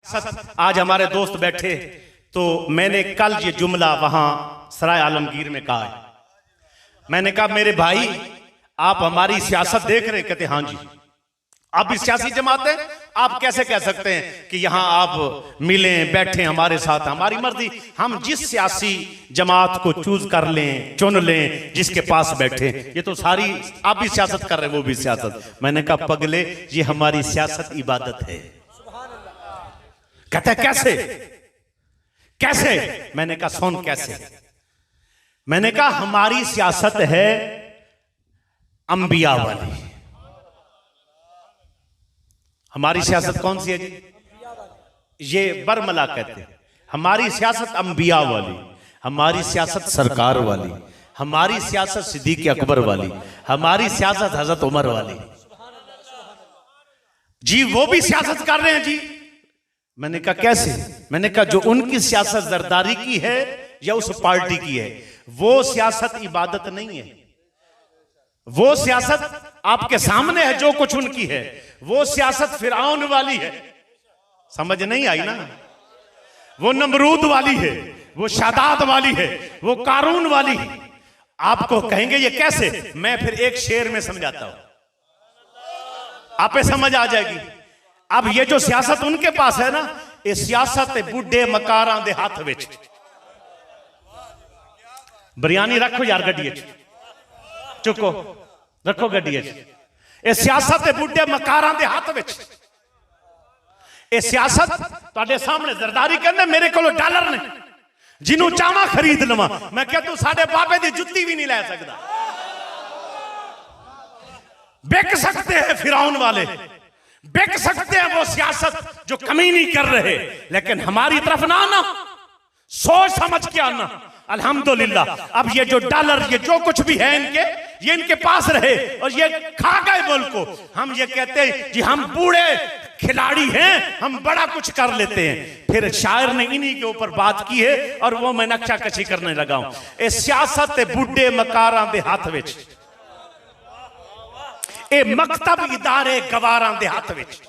आज हमारे दोस्त बैठे तो मैंने कल ये जुमला वहां सराय आलमगीर में कहा है। मैंने कहा मेरे भाई आप हमारी सियासत देख रहे? कहते हाँ जी। आप भी सियासी जमात हैं, आप कैसे कह सकते हैं कि यहां आप मिलें बैठे हमारे साथ? हमारी मर्जी, हम जिस सियासी जमात को चूज कर लें, चुन लें, जिसके पास बैठे, ये तो सारी आप भी सियासत कर रहे हैं, वो भी सियासत। मैंने कहा पगले ये हमारी सियासत इबादत है। कहते कैसे कैसे? मैंने कहा सुन कैसे। मैंने कहा हमारी सियासत है अंबिया वाली। हमारी सियासत कौन सी है जी? ये बरमला कहते हैं। हमारी सियासत अंबिया वाली, हमारी सियासत सरकार वाली, हमारी सियासत सिद्दीक अकबर वाली, हमारी सियासत हजरत उमर वाली। जी वो भी सियासत कर रहे हैं जी। मैंने कहा कैसे? मैंने कहा जो उनकी सियासत जरदारी की है या उस पार्टी की है, वो सियासत इबादत नहीं है। वो सियासत आपके सामने है, जो कुछ उनकी है वो सियासत फिरौन वाली है। समझ नहीं आई ना? वो नमरूद वाली है, वो शादाद वाली है, वो कारून वाली है। आपको कहेंगे ये कैसे? मैं फिर एक शेर में समझाता हूं, आपे समझ आ जाएगी। अब ये जो सियासत उनके पास है ना, ये सियासत बुढ़े मकारां दे हाथ विच। बिरयानी रखो यार गड्डी चुको, रखो गड्डी। ये सियासत बुढ़े मकारां दे हाथ विच। ये सियासत तुहाडे सामने जरदारी कहंदे मेरे कोल डॉलर ने, जिन्हों चाहवा खरीद लवां। मैं क्या तू साडे बाबे दी जुत्ती भी नहीं ले सकदा। बिक सकते हैं फिरौन वाले, बिक सकते हैं वो सियासत जो कमीनी कर रहे, लेकिन हमारी तरफ ना आना, सोच समझ के आना। अल्हम्दुलिल्लाह अब ये जो डॉलर, ये जो कुछ भी है इनके, ये इनके पास रहे और ये खा गए मुल्क को। हम ये कहते हैं कि हम बूढ़े खिलाड़ी हैं, हम बड़ा कुछ कर लेते हैं। फिर शायर ने इन्हीं के ऊपर बात की है और वो मैं नक्शा कशी करने लगा हूं। ये सियासत बुढ़े मकारां दे हाथ विच, ए मकतब इदारे गवारां दे हाथ विच।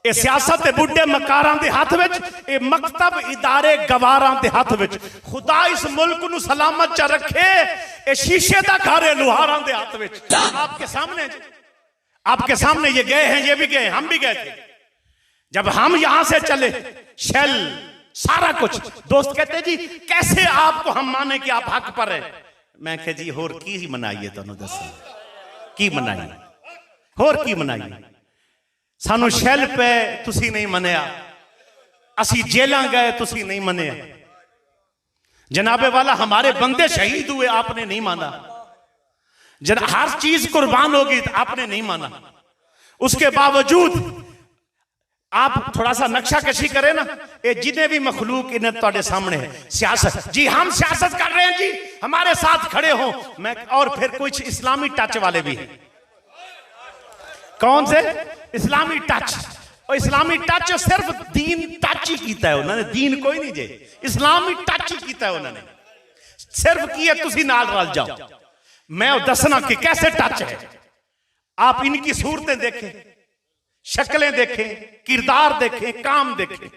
ए सियासत बुढ़े मकारां दे हाथ विच, ए मकतब इदारे गवारां दे हाथ विच। खुदा इस मुल्क नू सलामत च रखे, ए शीशे दा घर लुहारां दे हाथ विच। आपके सामने, आपके सामने ये गए हैं, ये भी गए, हम भी गए थे। जब हम यहां से चले, शेल सारा कुछ, दोस्त कहते जी कैसे आपको हम माने कि आप हक पर है। मैं कह जी होर की मनाइए, तुहानू दस की मनाइए, होर की मनाइए। सानू शैल पे तुसी नहीं मनिया, असी जेलां गए तुसी नहीं मनिया। जनाबे वाला हमारे बंदे शहीद हुए, आपने नहीं माना। हर चीज कुर्बान होगी तो आपने नहीं माना। उसके बावजूद आप थोड़ा सा नक्शा कशी करें ना, ये जितने भी मखलूक इन्हें ਤੁਹਾਡੇ सामने है। सियासत जी, हम सियासत कर रहे हैं जी, हमारे साथ खड़े हो। मैं और फिर कुछ इस्लामी टच वाले भी हैं। कौन से इस्लामी टच? और इस्लामी टच सिर्फ दीन टच ही कीता है उन्होंने, दीन कोई नहीं जे, इस्लामी टच ही कीता है उन्होंने। सिर्फ की है तुसी नाल रल जाओ। मैं दसना कि कैसे टच है। आप इनकी सूरतें देखें, शक्लें देखें, किरदार देखें, काम देखें।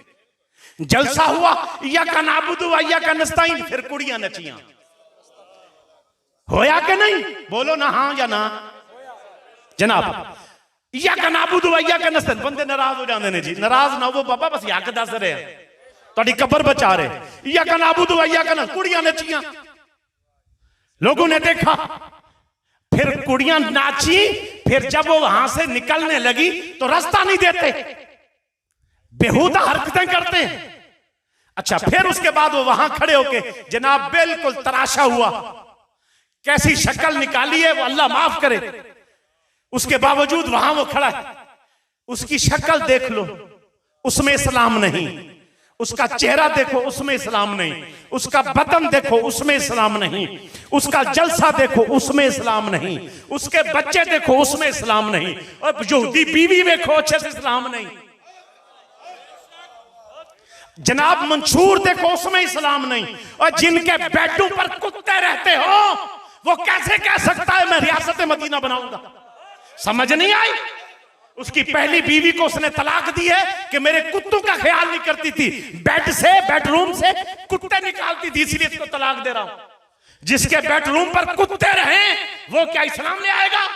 जलसा हुआ या का नाबुदु या का नस्ताइन, फिर कुड़ियां नचियां। होया कि नहीं? बोलो ना हाँ या ना जनाब। या का नाबुदु या का नस्ताइन, बंदे नाराज हो जाते हैं जी। नाराज ना हो बाबा, बस हक दस रहे हैं, तुहाडी कबर बचा रहे। या का नाबुदु या का, कुड़ियां नचियां, लोगों ने देखा, फिर कुड़ियां नाची। फिर जब वो वहां से निकलने लगी तो रास्ता नहीं देते, बेहुदा हरकतें करते हैं। अच्छा, फिर उसके बाद वो वहां खड़े होके जनाब बिल्कुल तराशा हुआ, कैसी शक्ल निकाली है वो अल्लाह माफ करे। उसके बावजूद वहां वो खड़ा है, उसकी शक्ल देख लो, उसमें इस्लाम नहीं। उसका चेहरा देखो, उसमें इस्लाम नहीं। उसका बदन देखो, उसमें इस्लाम नहीं। उसका जलसा देखो, उसमें इस्लाम नहीं। उसके बच्चे देखो, उसमें इस्लाम नहीं। और यहूदी बीवी देखो, अच्छे से इस्लाम नहीं। जनाब मंसूर देखो, उसमें इस्लाम नहीं। और जिनके बेडों पर कुत्ते रहते हो, वो कैसे कह सकता है मैं रियासत मदीना बनाऊंगा? समझ नहीं आई? उसकी पहली बीवी को उसने तलाक दी है कि मेरे कुत्तों का ख्याल नहीं करती थी, बेड से बेडरूम से कुत्ते निकालती थी, इसलिए इसको तलाक दे रहा हूं। जिसके बेडरूम पर कुत्ते रहे वो क्या इस्लाम ले आएगा?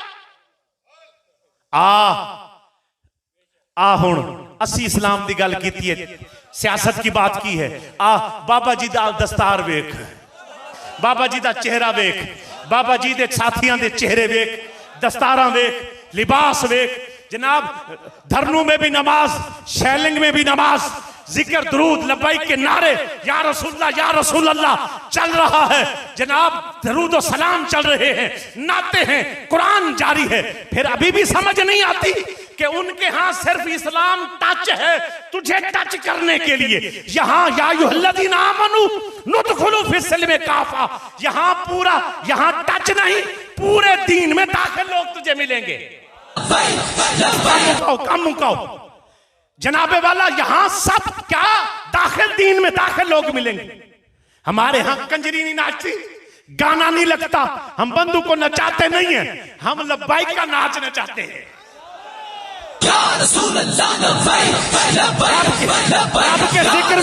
हुण असी इस्लाम की गल की है, सियासत की बात की है। बाबा जी दा दस्तार वेख, बाबा जी दा चेहरा वेख, बाबा जी दे साथियां दे चेहरे वेख, दस्तारा वेख, लिबास वेख। जनाब धरनों में भी नमाज, शैलिंग में भी नमाज, जिक्र दुरूद लब्बैक के नारे, या रसूल अल्लाह चल रहा है। जनाब दरूद और सलाम चल रहे हैं, नाते हैं, कुरान जारी है। फिर अभी भी समझ नहीं आती कि उनके यहां सिर्फ इस्लाम टच है तुझे टच करने के लिए। यहां या अय्युहल्लज़ीना आमनू नुदखुलू फिस्सिल्म काफा, यहां पूरा, यहां टच नहीं, पूरे दीन में दाखिल लोग तुझे मिलेंगे। कम मुकाओ जनाबे वाला, यहां सब क्या दाखिल दीन में दाखिल लोग मिलेंगे। हमारे यहां कंजरी नहीं नाचती, गाना नहीं लगता, हम बंदू को नचाते नहीं है, हम लब्बाइक का नाच नचाते हैं। रब के जिक्र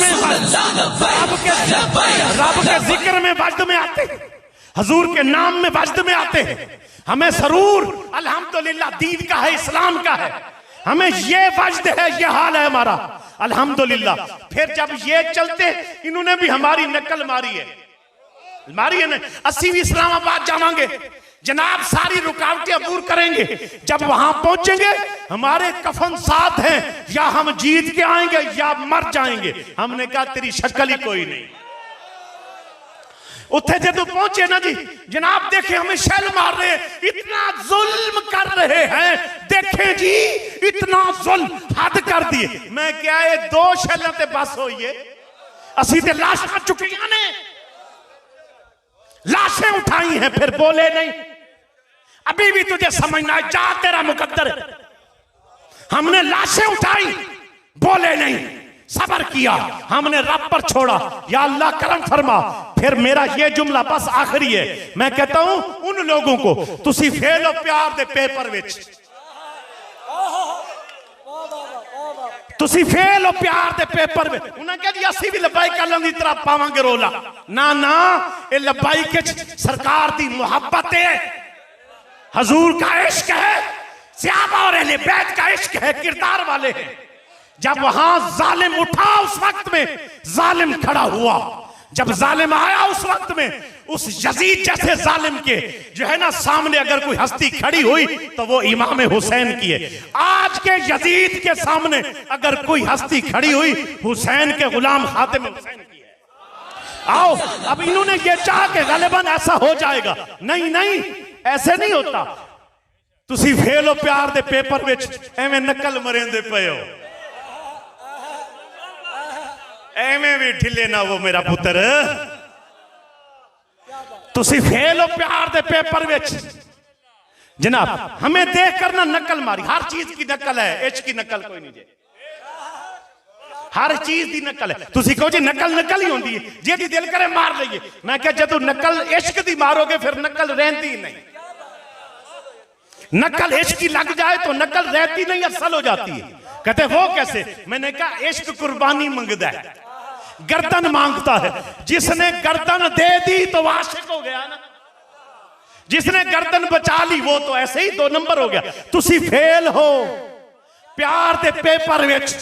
में वजद में आते हैं, हजूर के नाम में वजद में आते हैं। हमें सरूर अल्हम्दुलिल्लाह दीन का है, इस्लाम का है, हमें ये वजद है, ये हाल है हमारा अल्हम्दुलिल्लाह। फिर जब ये चलते, इन्होंने भी हमारी नकल मारी है ना। 80 भी इस्लामाबाद जावांगे जनाब, सारी रुकावटें दूर करेंगे। जब वहां पहुंचेंगे हमारे कफन साथ हैं, या हम जीत के आएंगे या मर जाएंगे। हमने कहा तेरी शक्ल ही कोई नहीं। उत्थे जब पहुंचे ना जी, जनाब देखे हमें शैल मार रहे हैं, इतना जुल्म कर रहे हैं, देखे जी इतना जुल्म हद कर दिए। मैं क्या है 2 शैलों ते बस होई है, असी ते लाशा चुकियां ने, लाशें उठाई हैं, फिर बोले नहीं। अभी भी तुझे समझना है, जा तेरा मुकद्दर है। हमने लाशें उठाई, बोले नहीं, सबर किया, हमने रब पर छोड़ा, या अल्लाह करम फरमा। फिर मेरा ये जुमला बस आखिरी है, मैं कहता हूं उन लोगों को, तुसी फेलो प्यार दे पेपर विच, तुसी फेलो प्यार दे पेपर में। उन्हें कहा जी असी भी लब्बाइक अल्लाह दी तरह पावांगे रोला। ना ना, ये लब्बाइक सरकार दी मुहब्बत है, हजूर का इश्क है, सहाबा और अहले बैत का इश्क है, किरदार वाले हैं। जब वहां जालिम उठा, उस वक्त में जालिम खड़ा हुआ। जब जालिम आया उस वक्त में, उस यजीद जैसे जालिम के जो है ना सामने अगर कोई हस्ती खड़ी हुई तो वो इमाम हुसैन की है। आज के यजीद के सामने अगर कोई हस्ती खड़ी हुई, हुसैन के गुलाम खातिम हुसैन की है। आओ, अब इन्होंने ये चाहा कि गलिबन ऐसा हो जाएगा। नहीं नहीं, ऐसे नहीं होता। तुसी फेलो प्यार दे पेपर विच एवें नकल मरेंदे पे हो, एवें भी ढिले ना वो मेरा पुत्र। तुसी फेलो प्यार दे पेपर विच जनाब, हमें देख कर ना नकल मारी। हर चीज की नकल है, इश्क की नकल कोई नहीं। हर चीज की नकल है। तुसी कहो जी नकल नकल ही होती है, जेदी दिल करे मार लईए। मैं क्या जदों नकल इश्क दी मारोगे फिर नकल रहती नहीं। नकल इश्क की लग जाए तो नकल रहती नहीं, असल हो जाती है। कहते वो कैसे? मैंने कहा इश्क कुर्बानी मांगता है, गर्दन मांगता है। जिसने गर्दन दे दी तो आशिक हो गया ना, जिसने गर्दन बचा ली वो तो ऐसे ही 2 नंबर हो गया। तुसी फेल हो प्यार दे पेपर विच,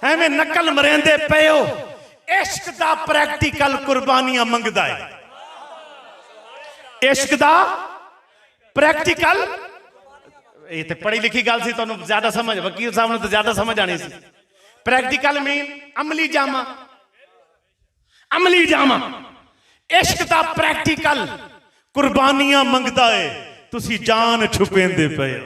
एवें नकल मरेंदे पे हो। इश्क दा प्रैक्टिकल कुर्बानियां मंगदा है। इश्क दा प्रैक्टिकल, ये तो पढ़ी लिखी गल सी, तुहानू ज्यादा समझ, वकील साहब ने तो ज्यादा समझ आनी सी। प्रैक्टिकल मीन अमली जामा, अमली जामा। इश्क दा प्रैक्टिकल कुर्बानियां मंगदा है, तुसी जान छुपेंदे पे हो।